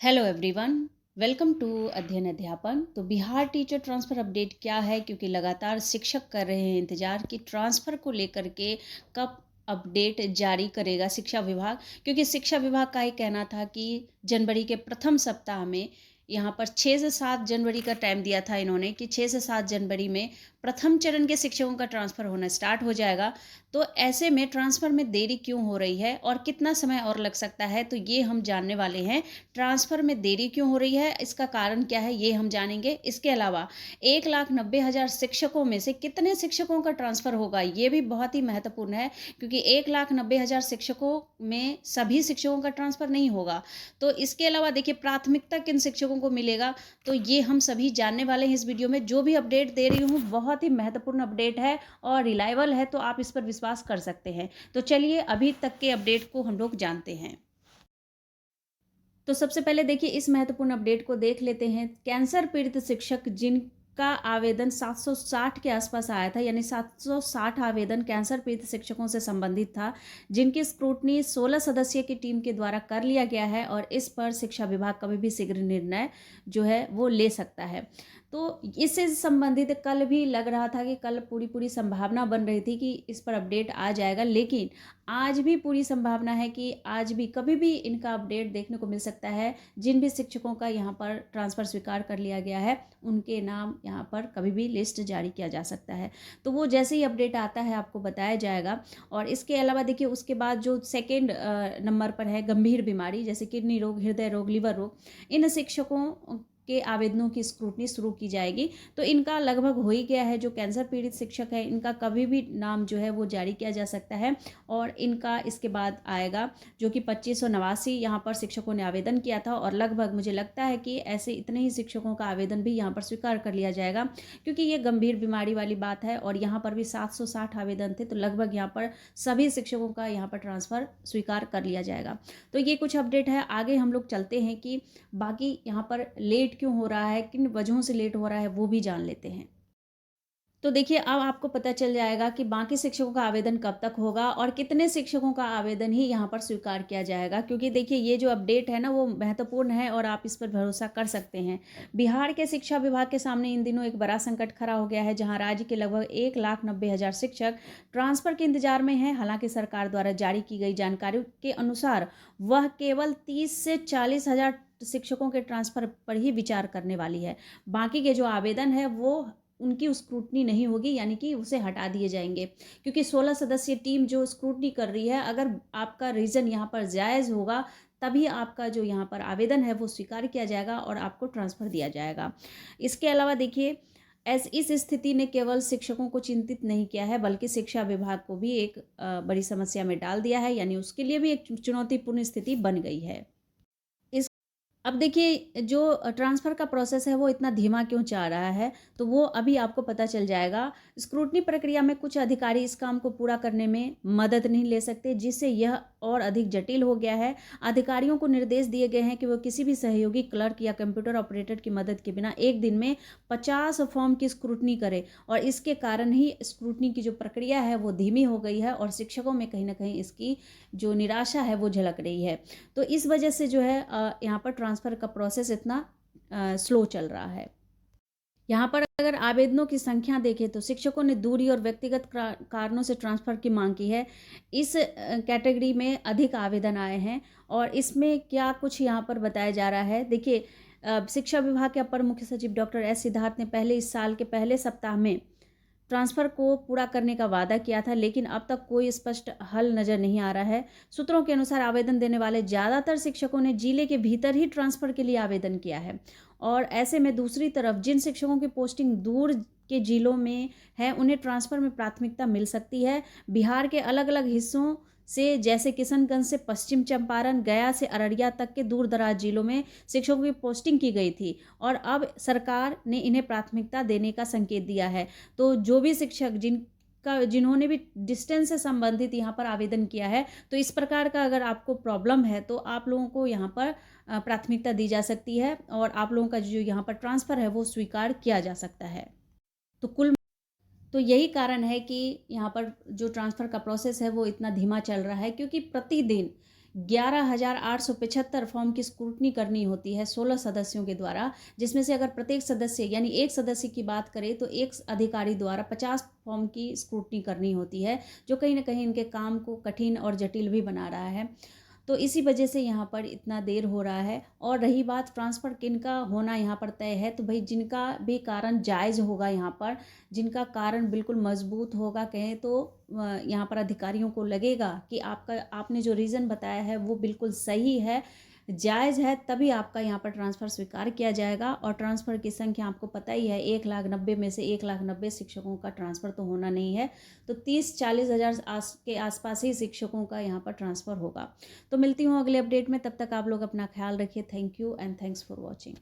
Hello everyone. Welcome to अध्ययन अध्यापन। तो बिहार टीचर ट्रांसफ़र अपडेट क्या है, क्योंकि लगातार शिक्षक कर रहे हैं इंतज़ार कि ट्रांसफ़र को लेकर के कब अपडेट जारी करेगा शिक्षा विभाग। क्योंकि शिक्षा विभाग का ही कहना था कि जनवरी के प्रथम सप्ताह में यहाँ पर 6 से 7 जनवरी का टाइम दिया था इन्होंने कि 6 से 7 जनवरी में प्रथम चरण के शिक्षकों का ट्रांसफ़र होना स्टार्ट हो जाएगा। तो ऐसे में ट्रांसफ़र में देरी क्यों हो रही है और कितना समय और लग सकता है, तो ये हम जानने वाले हैं। ट्रांसफ़र में देरी क्यों हो रही है, इसका कारण क्या है, ये हम जानेंगे। इसके अलावा 1,90,000 शिक्षकों में से कितने शिक्षकों का ट्रांसफ़र होगा, ये भी बहुत ही महत्वपूर्ण है। क्योंकि 1,90,000 शिक्षकों में सभी शिक्षकों का ट्रांसफ़र नहीं होगा। तो इसके अलावा देखिए प्राथमिकता किन शिक्षकों को मिलेगा, तो ये हम सभी जानने वाले हैं इस वीडियो में। जो भी अपडेट दे रही हूँ बहुत ही महत्वपूर्ण अपडेट है और रिलायबल है, तो आप इस पर विश्वास कर सकते हैं। तो चलिए अभी तक के अपडेट को हम लोग जानते हैं। तो सबसे पहले देखिए इस महत्वपूर्ण अपडेट को देख लेते हैं। कैंसर पीड़ित शिक्षक जिनका आवेदन 760 के आसपास आया था, यानी 760 आवेदन कैंसर पीड़ित शिक्षकों से संबंधित था, जिनकी स्क्रूटनी 16 सदस्यीय की टीम के द्वारा कर लिया गया है और इस पर शिक्षा विभाग कभी भी शीघ्र निर्णय जो है वो ले सकता है। तो इससे संबंधित कल भी लग रहा था कि कल पूरी पूरी संभावना बन रही थी कि इस पर अपडेट आ जाएगा, लेकिन आज भी पूरी संभावना है कि आज भी कभी भी इनका अपडेट देखने को मिल सकता है। जिन भी शिक्षकों का यहाँ पर ट्रांसफ़र स्वीकार कर लिया गया है, उनके नाम यहाँ पर कभी भी लिस्ट जारी किया जा सकता है। तो वो जैसे ही अपडेट आता है आपको बताया जाएगा। और इसके अलावा देखिए उसके बाद जो सेकेंड नंबर पर है गंभीर बीमारी, जैसे किडनी रोग, हृदय रोग, लिवर रोग, इन शिक्षकों के आवेदनों की स्क्रूटनी शुरू की जाएगी। तो इनका लगभग हो ही गया है। जो कैंसर पीड़ित शिक्षक है, इनका कभी भी नाम जो है वो जारी किया जा सकता है। और इनका इसके बाद आएगा जो कि 2589 यहाँ पर शिक्षकों ने आवेदन किया था, और लगभग मुझे लगता है कि ऐसे इतने ही शिक्षकों का आवेदन भी यहाँ पर स्वीकार कर लिया जाएगा, क्योंकि ये गंभीर बीमारी वाली बात है। और यहाँ पर भी 760 आवेदन थे, तो लगभग यहाँ पर सभी शिक्षकों का यहाँ पर ट्रांसफ़र स्वीकार कर लिया जाएगा। तो ये कुछ अपडेट है। आगे हम लोग चलते हैं कि बाकी यहाँ पर लेट क्यों हो रहा है, किन वजहों से लेट हो रहा है, वो भी जान लेते हैं। तो देखिए अब आपको पता चल जाएगा कि बाकी शिक्षकों का आवेदन कब तक होगा और कितने शिक्षकों का आवेदन ही यहाँ पर स्वीकार किया जाएगा। क्योंकि देखिए ये जो अपडेट है ना वो महत्वपूर्ण है और आप इस पर भरोसा कर सकते हैं। बिहार के शिक्षा विभाग के सामने इन दिनों एक बड़ा संकट खड़ा हो गया है, जहाँ राज्य के लगभग 1,90,000 शिक्षक ट्रांसफ़र के इंतजार में हैं। हालांकि सरकार द्वारा जारी की गई जानकारी के अनुसार वह केवल 30 से 40,000 शिक्षकों के ट्रांसफ़र पर ही विचार करने वाली है। बाकी के जो आवेदन है वो उनकी स्क्रूटनी नहीं होगी, यानी कि उसे हटा दिए जाएंगे। क्योंकि 16 सदस्यीय टीम जो स्क्रूटनी कर रही है, अगर आपका रीज़न यहाँ पर जायज़ होगा तभी आपका जो यहाँ पर आवेदन है वो स्वीकार किया जाएगा और आपको ट्रांसफ़र दिया जाएगा। इसके अलावा देखिए इस स्थिति ने केवल शिक्षकों को चिंतित नहीं किया है, बल्कि शिक्षा विभाग को भी एक बड़ी समस्या में डाल दिया है, यानी उसके लिए भी एक चुनौतीपूर्ण स्थिति बन गई है। अब देखिए जो ट्रांसफ़र का प्रोसेस है वो इतना धीमा क्यों जा रहा है, तो वो अभी आपको पता चल जाएगा। स्क्रूटनी प्रक्रिया में कुछ अधिकारी इस काम को पूरा करने में मदद नहीं ले सकते, जिससे यह और अधिक जटिल हो गया है। अधिकारियों को निर्देश दिए गए हैं कि वो किसी भी सहयोगी क्लर्क या कंप्यूटर ऑपरेटर की मदद के बिना एक दिन में 50 फॉर्म की स्क्रूटनी करें, और इसके कारण ही स्क्रूटनी की जो प्रक्रिया है वो धीमी हो गई है और शिक्षकों में कहीं ना कहीं इसकी जो निराशा है वो झलक रही है। तो इस वजह से जो है यहाँ पर ट्रांसफ़र का प्रोसेस इतना स्लो चल रहा है। यहाँ पर अगर आवेदनों की संख्या देखें तो शिक्षकों ने दूरी और व्यक्तिगत कारणों से ट्रांसफ़र की मांग की है। इस कैटेगरी में अधिक आवेदन आए हैं और इसमें क्या कुछ यहाँ पर बताया जा रहा है। देखिए शिक्षा विभाग के अपर मुख्य सचिव डॉक्टर एस सिद्धार्थ ने पहले इस साल के पहले सप्ताह में ट्रांसफ़र को पूरा करने का वादा किया था, लेकिन अब तक कोई स्पष्ट हल नज़र नहीं आ रहा है। सूत्रों के अनुसार आवेदन देने वाले ज़्यादातर शिक्षकों ने जिले के भीतर ही ट्रांसफ़र के लिए आवेदन किया है, और ऐसे में दूसरी तरफ जिन शिक्षकों की पोस्टिंग दूर के जिलों में है, उन्हें ट्रांसफ़र में प्राथमिकता मिल सकती है। बिहार के अलग अलग हिस्सों से, जैसे किशनगंज से पश्चिम चंपारण, गया से अररिया तक के दूर दराज जिलों में शिक्षकों की पोस्टिंग की गई थी, और अब सरकार ने इन्हें प्राथमिकता देने का संकेत दिया है। तो जो भी शिक्षक जिन्होंने भी डिस्टेंस से संबंधित यहाँ पर आवेदन किया है, तो इस प्रकार का अगर आपको प्रॉब्लम है तो आप लोगों को यहाँ पर प्राथमिकता दी जा सकती है और आप लोगों का जो यहाँ पर ट्रांसफ़र है वो स्वीकार किया जा सकता है। तो कुल तो यही कारण है कि यहाँ पर जो ट्रांसफ़र का प्रोसेस है वो इतना धीमा चल रहा है, क्योंकि प्रतिदिन 11,875 फॉर्म की स्क्रूटनी करनी होती है 16 सदस्यों के द्वारा, जिसमें से अगर प्रत्येक सदस्य यानी एक सदस्य की बात करें तो एक अधिकारी द्वारा 50 फॉर्म की स्क्रूटनी करनी होती है, जो कहीं ना कहीं इनके काम को कठिन और जटिल भी बना रहा है। तो इसी वजह से यहाँ पर इतना देर हो रहा है। और रही बात ट्रांसफ़र किनका होना यहाँ पर तय है, तो भाई जिनका भी कारण जायज़ होगा, यहाँ पर जिनका कारण बिल्कुल मजबूत होगा, कहें तो यहाँ पर अधिकारियों को लगेगा कि आपने जो रीज़न बताया है वो बिल्कुल सही है, जायज़ है, तभी आपका यहाँ पर ट्रांसफ़र स्वीकार किया जाएगा। और ट्रांसफ़र की संख्या आपको पता ही है, 1,90,000 में से 1,90,000 शिक्षकों का ट्रांसफ़र तो होना नहीं है, तो 30-40 हज़ार के आसपास ही शिक्षकों का यहाँ पर ट्रांसफ़र होगा। तो मिलती हूँ अगले अपडेट में, तब तक आप लोग अपना ख्याल रखिए। Thank you and thanks for watching.